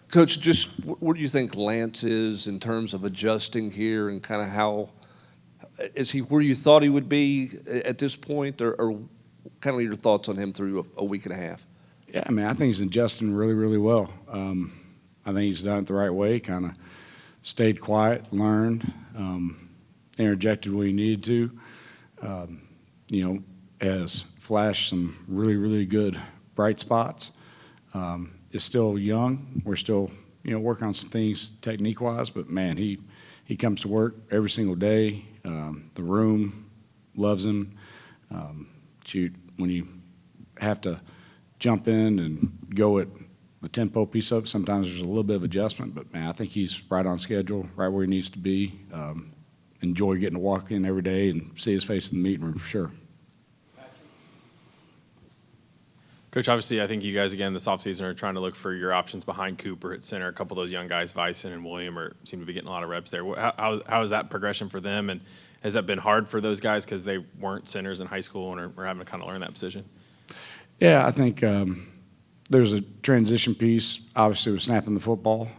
Coach, just what do you think Lance is in terms of adjusting here and kind of how is he where you thought he would be at this point, or kind of your thoughts on him through a week and a half? Yeah, I mean, I think he's adjusting really, really well. I think he's done it the right way, kind of stayed quiet, learned, interjected when he needed to, has flashed some really, really good bright spots. Is still young. We're still, working on some things technique-wise, but, man, he comes to work every single day. The room loves him. When you have to jump in and go at the tempo piece of it, sometimes there's a little bit of adjustment, but, man, I think he's right on schedule, right where he needs to be. Enjoy getting to walk in every day and see his face in the meeting room for sure. Coach, obviously, I think you guys, again, this offseason are trying to look for your options behind Cooper at center. A couple of those young guys, Vyson and William, seem to be getting a lot of reps there. How is that progression for them, and has that been hard for those guys because they weren't centers in high school and are having to kind of learn that position? Yeah, I think there's a transition piece, obviously, with snapping the football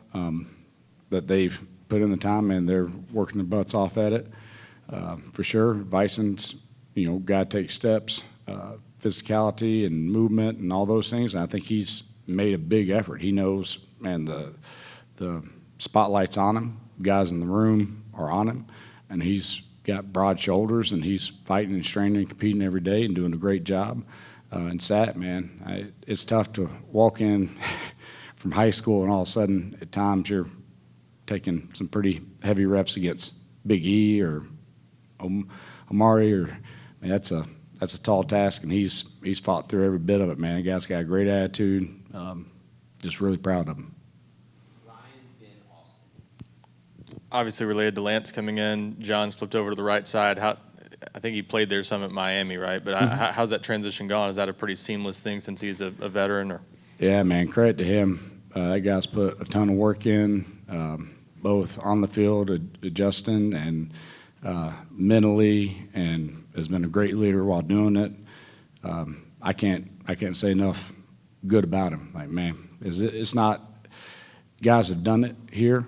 that they've put in the time, and they're working their butts off at it for sure. Vyson's, got to take steps. Physicality and movement and all those things. And I think he's made a big effort. He knows, man, the spotlight's on him. Guys in the room are on him. And he's got broad shoulders, and he's fighting and straining and competing every day and doing a great job. And Sat, man, it's tough to walk in from high school and all of a sudden at times you're taking some pretty heavy reps against Big E or Amari. That's a tall task, and he's fought through every bit of it, man. The guy's got a great attitude. Just really proud of him. Obviously related to Lance coming in, John slipped over to the right side. I think he played there some at Miami, right? But how's that transition gone? Is that a pretty seamless thing since he's a veteran? Or? Yeah, man, credit to him. That guy's put a ton of work in, both on the field, adjusting, and mentally, and has been a great leader while doing it. I can't say enough good about him. Like, man, it's not guys have done it here.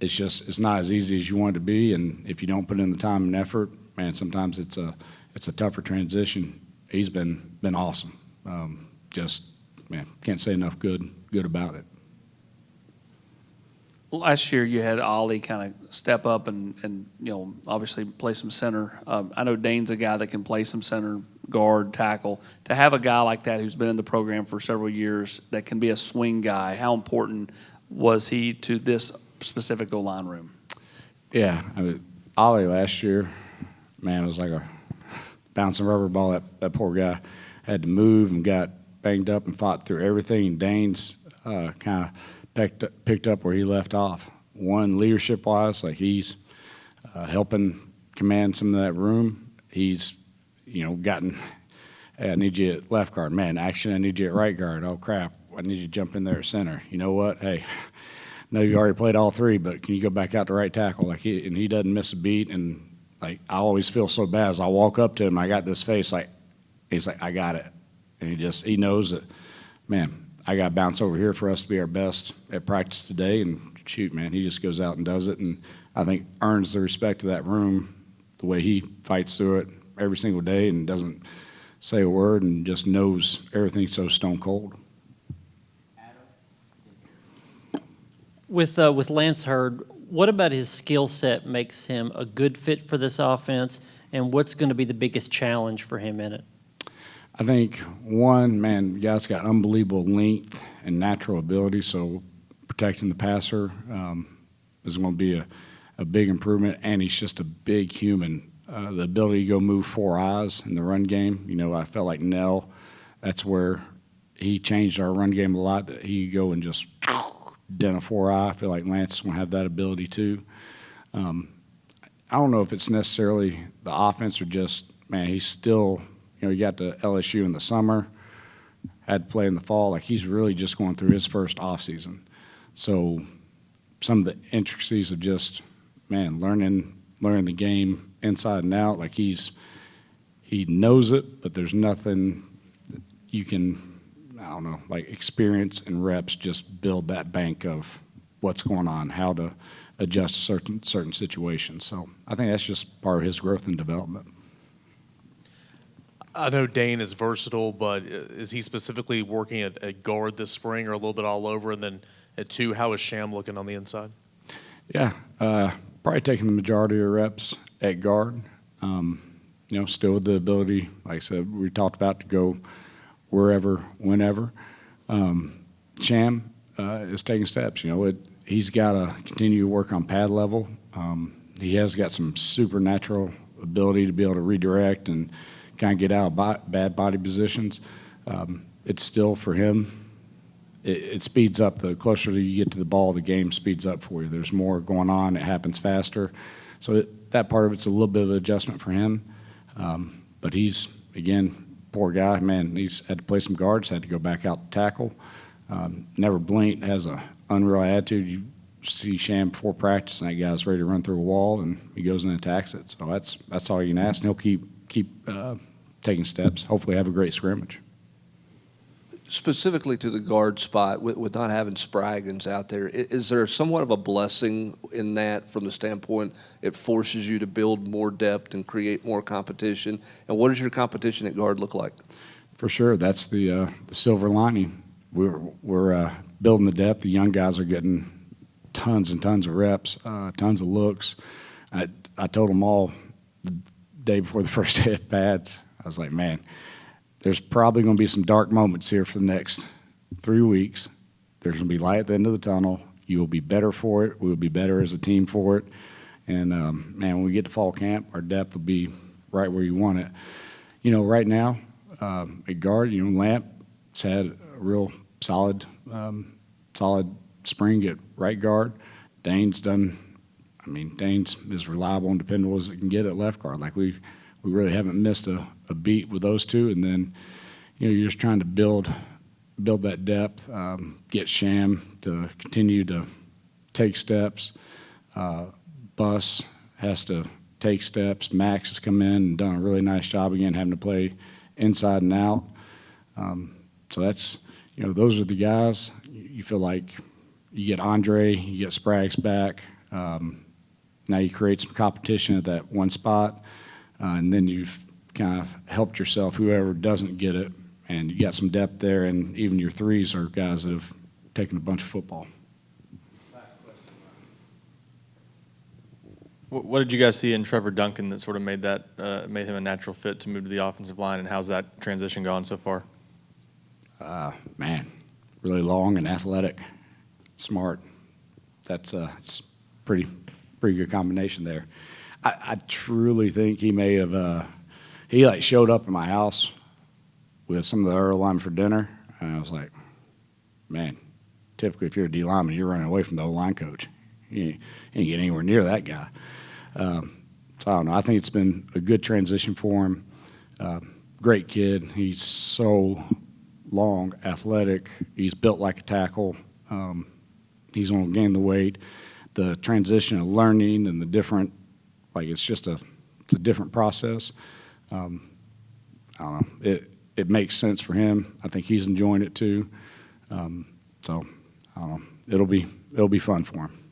It's not as easy as you want it to be, and if you don't put in the time and effort, man, sometimes it's a tougher transition. He's been awesome. Man, can't say enough good about it. Last year, you had Ollie kind of step up and obviously play some center. I know Dane's a guy that can play some center, guard, tackle. To have a guy like that who's been in the program for several years that can be a swing guy, how important was he to this specific O-line room? Yeah, Ollie last year, man, it was like a bouncing rubber ball. That poor guy had to move and got banged up and fought through everything. And Dane's kind of picked up where he left off. One, leadership-wise, like he's helping command some of that room. He's, gotten, hey, I need you at left guard. Man, action, I need you at right guard. Oh, crap, I need you to jump in there at center. You know what? Hey, I know you already played all three, but can you go back out to right tackle? And he doesn't miss a beat. And, I always feel so bad as I walk up to him, I got this face, he's like, I got it. And he knows that, man, I got to bounce over here for us to be our best at practice today. And shoot, man, he just goes out and does it. And I think earns the respect of that room, the way he fights through it every single day and doesn't say a word and just knows everything so stone cold. With Lance Hurd, what about his skill set makes him a good fit for this offense, and what's going to be the biggest challenge for him in it? I think, one, man, the guy's got unbelievable length and natural ability, so protecting the passer is going to be a big improvement, and he's just a big human. The ability to go move four eyes in the run game, I felt like Nell, that's where he changed our run game a lot, that he could go and just den a four eye. I feel like Lance is going to have that ability too. I don't know if it's necessarily the offense or just, man, he's still – he got to LSU in the summer, had to play in the fall. Like, he's really just going through his first offseason. So some of the intricacies of just, man, learning the game inside and out. Like, he knows it, but there's nothing you can I don't know, like experience and reps just build that bank of what's going on, how to adjust certain situations. So I think that's just part of his growth and development. I know Dane is versatile, but is he specifically working at guard this spring or a little bit all over? And then at 2, how is Sham looking on the inside? Yeah, probably taking the majority of reps at guard. Still with the ability, like I said, we talked about, to go wherever, whenever. Sham is taking steps. He's got to continue to work on pad level. He has got some supernatural ability to be able to redirect and kind of get out of bad body positions. It's still, for him, it speeds up. The closer you get to the ball, the game speeds up for you. There's more going on. It happens faster. So that part of it's a little bit of an adjustment for him. But he's, again, poor guy, man, he's had to play some guards, had to go back out to tackle. Never blinked, has an unreal attitude. You see Sham before practice, and that guy's ready to run through a wall, and he goes and attacks it. So that's all you can ask, and he'll keep taking steps, hopefully have a great scrimmage. Specifically to the guard spot, with not having Spraggins out there, is there somewhat of a blessing in that, from the standpoint it forces you to build more depth and create more competition? And what does your competition at guard look like? For sure, that's the silver lining. We're building the depth. The young guys are getting tons and tons of reps, tons of looks. I told them all the day before the first day at pads, I was like, man, there's probably going to be some dark moments here for the next 3 weeks. There's going to be light at the end of the tunnel. You will be better for it. We will be better as a team for it. And, man, when we get to fall camp, our depth will be right where you want it. Right now, at guard, Lamp's had a real solid spring at right guard. Dane's as reliable and dependable as it can get at left guard. Like, we really haven't missed a beat with those two. And then, you're just trying to build that depth, get Sham to continue to take steps. Bus has to take steps. Max has come in and done a really nice job again, having to play inside and out. So that's, those are the guys. You feel like you get Andre, you get Spraggs back. Now you create some competition at that one spot. And then you've kind of helped yourself, whoever doesn't get it, and you got some depth there, and even your threes are guys that have taken a bunch of football. What did you guys see in Trevor Duncan that sort of made him a natural fit to move to the offensive line, and how's that transition gone so far? Man, really long and athletic, smart. That's it's pretty good combination there. I truly think he may have he showed up at my house with some of the other linemen for dinner, and I was like, man, typically if you're a D lineman, you're running away from the O-line coach. You ain't get anywhere near that guy. So I don't know. I think it's been a good transition for him. Great kid. He's so long, athletic. He's built like a tackle. He's going to gain the weight. The transition of learning and the different, it's a different process. I don't know. It makes sense for him. I think he's enjoying it too. So I don't know. It'll be fun for him.